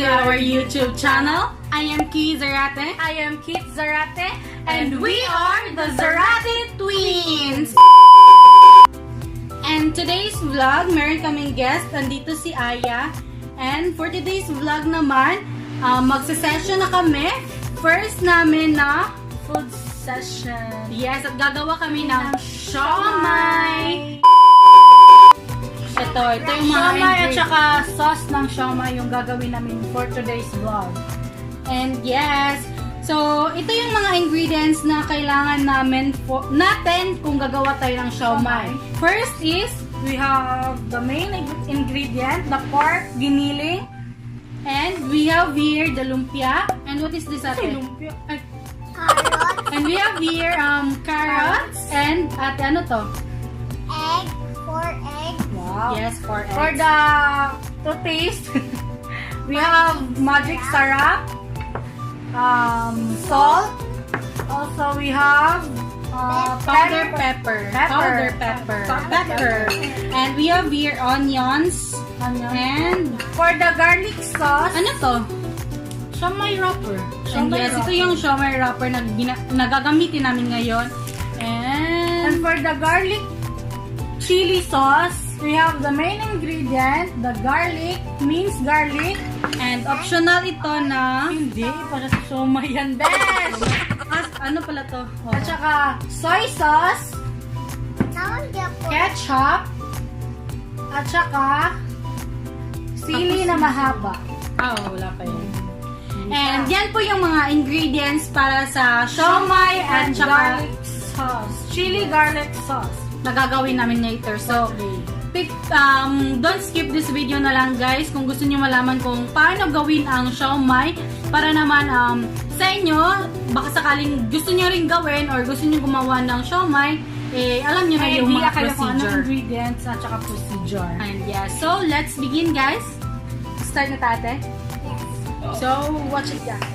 our YouTube channel. I am Key Zarate. I am Kit Zarate. And we are the Zarate Twins! And today's vlog, meron kaming guest. Andito si Aya. And for today's vlog naman, magsa-session na kami. First namin na Food session. yes, at gagawa kami ng siomai. Ito yung mga Siomai at ingredients. saka sauce ng siomai yung gagawin namin for today's vlog. And yes, so ito yung mga ingredients na kailangan natin kung gagawa tayo ng siomai. First is, We have the main ingredient, the pork, giniling. and we have here the lumpia. And what is this ate? Lumpia. Ay, And we have here carrots and ate ano to? Egg, 4 eggs. wow. Yes, for For eggs. the to taste, we have magic syrup, salt. Also, we have Powder pepper. Powder pepper. Pepper. And we have here onions. And For the garlic sauce, ano to? Siomai wrapper. And Siomai yes, ito wrapper. yung siomai wrapper na nagagamitin namin ngayon. and And for the garlic chili sauce, we have the main ingredient, the garlic, minced garlic. and optional ito na Hindi, para sa siomai yan, besh! ano pala to? Oh. At saka soy sauce, Naon di ako. ketchup, at saka sili na mahaba. Wala pa yun. And yan po yung mga ingredients para sa siomai at saka garlic sauce. Chili garlic sauce. nagagawin namin later. So, don't skip this video na lang guys kung gusto niyo malaman kung paano gawin ang siomai para naman sa inyo, baka sakaling gusto niyo rin gawin or gusto niyo gumawa ng siomai, alam niyo na yung mga kayo kung anong procedure. ingredients at saka procedure. And yeah, so let's begin guys. Start na tate. Yes. So, watch it guys.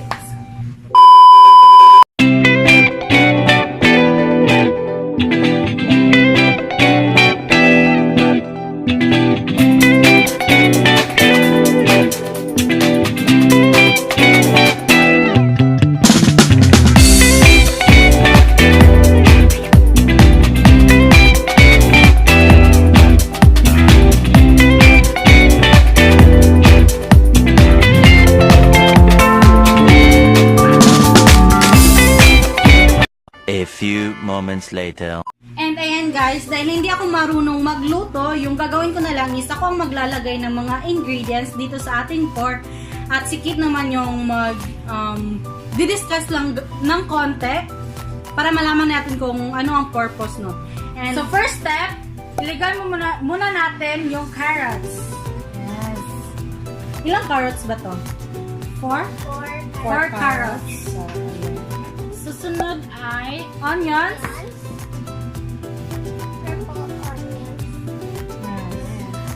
A few moments later. And ayan guys, dahil hindi ako marunong magluto, yung gagawin ko na lang is ako ang maglalagay ng mga ingredients dito sa ating pork at si Kit naman yung didiscuss lang ng konti para malaman natin kung ano ang purpose, no? And So first step, ilagay mo muna natin yung carrots. Yes. ilang carrots ba to? 4? 4 Four carrots. So, ayan. Susunod ay onions. purple onions.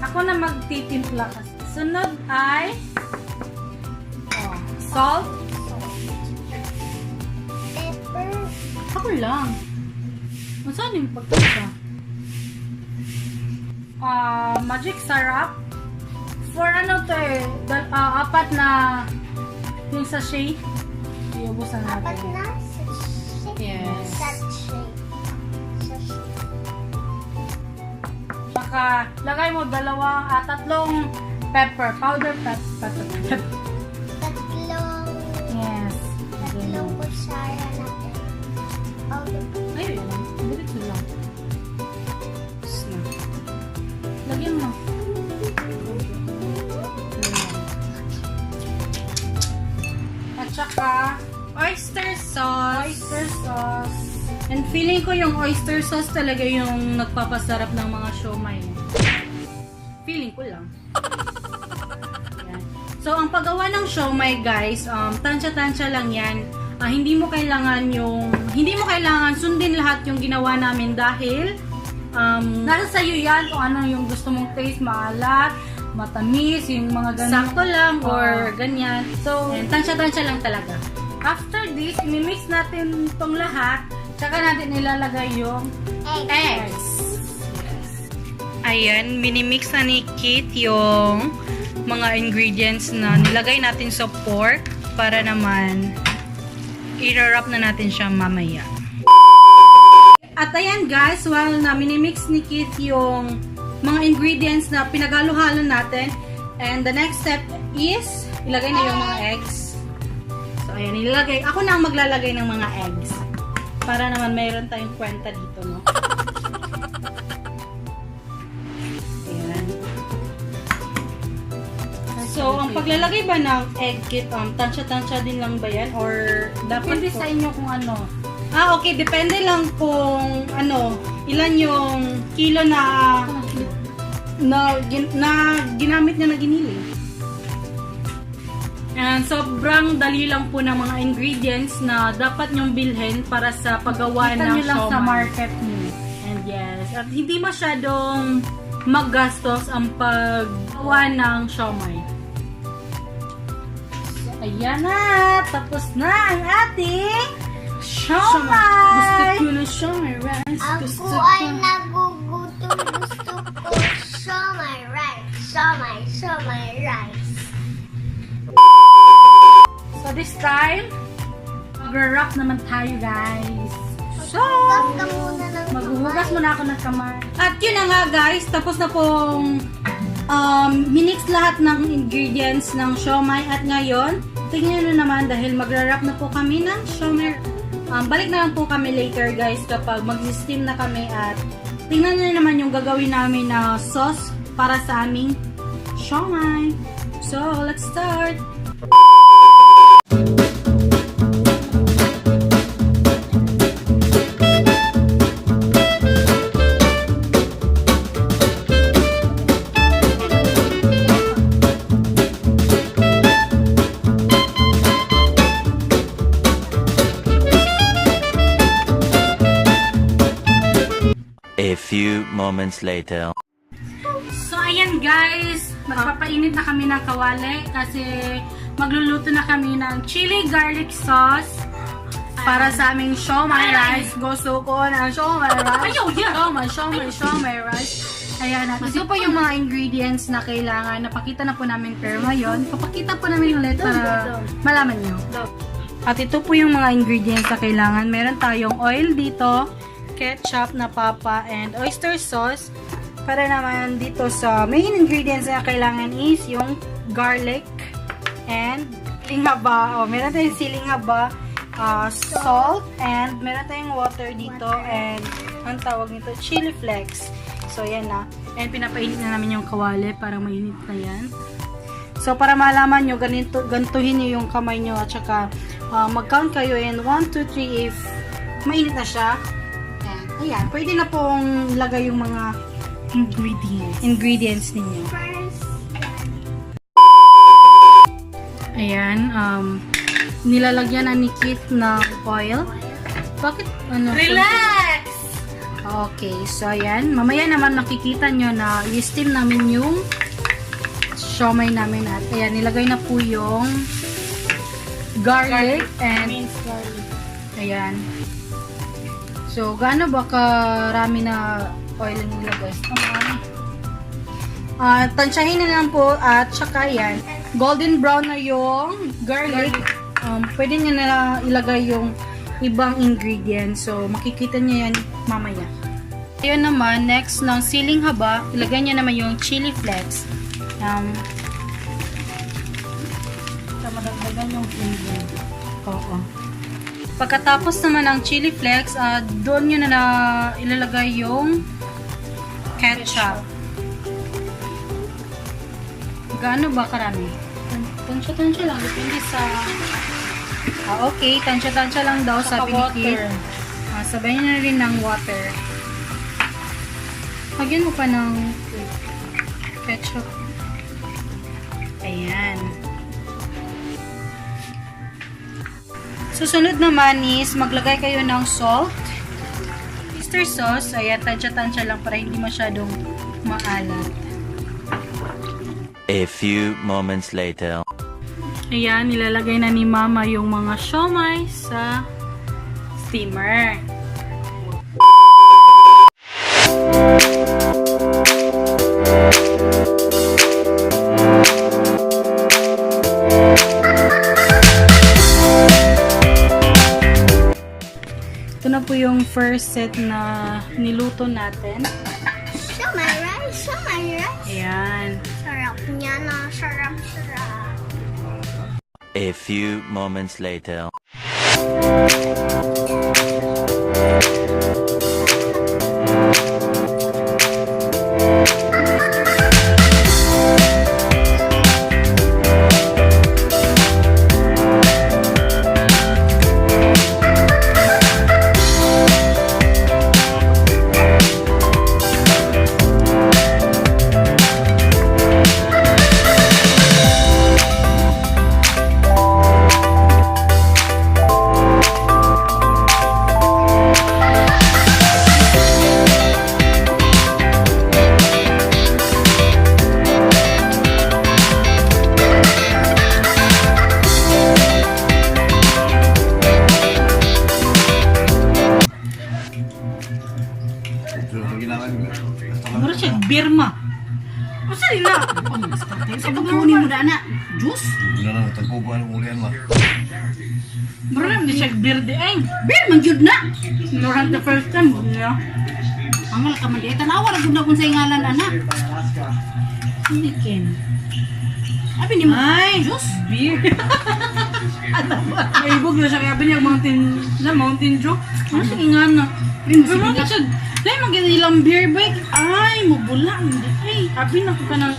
Ako na magtitimpla kasi. Sunod ay salt. Pepper. Ako lang. Saan yung pagkita? Magic syrup. For ano to apat na yung sachet. Iubusan Apat natin. na sachet. Yes. Sachet. Saka lagay mo tatlong pepper. Powder pepper. Tatlong Yes. kutsara natin. Powder. Ayun lang. Diretso lang. Tapos na. Lagyan mo. At saka Oyster sauce. oyster sauce. And feeling ko yung oyster sauce talaga yung nagpapasarap ng mga siomai. Feeling ko lang. Yan. So, ang paggawa ng siomai guys, tansya-tansya lang yan. Hindi mo kailangan sundin lahat yung ginawa namin dahil Nasa sa'yo yan kung ano yung gusto mong taste, maalat, matamis, yung mga ganun. sakto lang or ganyan. So, And tansya-tansya lang talaga. after this, imimix natin itong lahat, tsaka natin ilalagay yung Eggs. Ayan, minimix na ni Kit yung mga ingredients na nilagay natin sa pork para naman i-wrap na natin siya mamaya. At ayan guys, while na minimix ni Keith yung mga ingredients na pinagalo-halo natin, and the next step is ilagay na yung mga eggs. So ayan, ilagay. Ako na ang maglalagay ng mga eggs para naman mayroon tayong kwenta dito, no? Ayan. So, ang paglalagay ba ng egg kit, tansya-tansya din lang ba yan? Or dapat Depende sa inyo kung ano. okay. Depende lang kung ilan yung kilo na ginamit niya na giniling. And sobrang dali lang po ng mga ingredients na dapat nyong bilhin para sa paggawa Kita ng nyo lang sa siomai. market niyo. And yes, at hindi masyadong maggastos ang paggawa ng siomai. So, ayan na! Tapos na ang ating siomai! Gusto ko na siomai rice. Ako ay nagugutom. Gusto ko siomai rice. Siomai rice. So this time, mag-wrap naman tayo guys. So, Hugas ka muna ng maghuhugas muna ako ng kamay. At yun na nga guys, tapos na pong minix lahat ng ingredients ng siomai. At ngayon, tingnan nyo naman dahil magra-wrap na po kami ng siomai. Balik na lang po kami later guys kapag mag-steam na kami at tingnan nyo naman yung gagawin namin na sauce para sa aming siomai. So, let's start! A few moments later. So ayan guys, magpapainit na kami ng kawali kasi magluluto na kami ng chili garlic sauce para sa aming siomai rice. Gusto ko ng siomai rice. Siomai rice. Ayan, at ito po yung mga ingredients na kailangan. Napakita na po namin pero ngayon, papakita po namin ulit para malaman nyo. At ito po yung mga ingredients na kailangan. Meron tayong oil dito, ketchup na papa, and oyster sauce. Para naman dito sa main ingredients na kailangan is yung garlic and siling haba. Meron tayong siling haba, salt, and meron tayong water dito, and ang tawag nito, chili flakes. So, yan na. And pinapainit na namin yung kawali para mainit na yan. So, para malaman nyo, gantuhin nyo yung kamay nyo at saka mag-count kayo and 1, 2, 3 if mainit na siya. And, ayan, pwede na pong ilagay yung mga ingredients ninyo. Ayan, nilalagyan na ni Kit ng oil. Bakit? Relax! Okay, so ayan. Mamaya naman nakikita nyo na i-steam namin yung siomai namin. At ayan, nilagay na po yung garlic and Minced garlic. ayan. So, gaano ba karami na oil ang nilagay? Tansyahin na lang po at saka yan. Golden brown na yung garlic. Pwede nyo na ilagay yung ibang ingredients. So, makikita nyo yan mamaya. Ayun naman, next ng siling haba, ilagay nyo naman yung chili flakes. Madagdagan yung flavor. Oo. Pagkatapos naman ng chili flakes, doon nyo na ilalagay yung ketchup. Gaano ba karami? Tansya-tansya lang. Depende sa... okay. Tansya-tansya lang daw sabi ni Kit. Sabayan na rin ng water. Lagyan mo pa ng ketchup. Ayan. Susunod naman is maglagay kayo ng salt. Oyster sauce. Ayan, tansya-tansya lang para hindi masyadong maalat. A few moments later. Ayan, nilalagay na ni Mama yung mga siomai sa steamer. Ito na po yung first set na niluto natin. Siomai rice, siomai rice. Ayan. Sarap niya na, sarap. A few moments later. Mura siya, Birma. Masa nila? Sa pagkunin mo na na, juice? Wala na, tagpupuan ang ulian mo. Mura na, hindi siya birde ay. Bir, man jud na. Mura the first time. Yeah. Ang malaka man di. Tanawa na gunda kung sa ingalan, anak. Hindi ken. Abi ni mo, juice? Beer. May ibog na siya kaya niya Mountain Dew. Ano siya ingana? Pero mga siya, dahil mag-ilang beer bike. Ay, mabula. Ay, abi na ko ka ng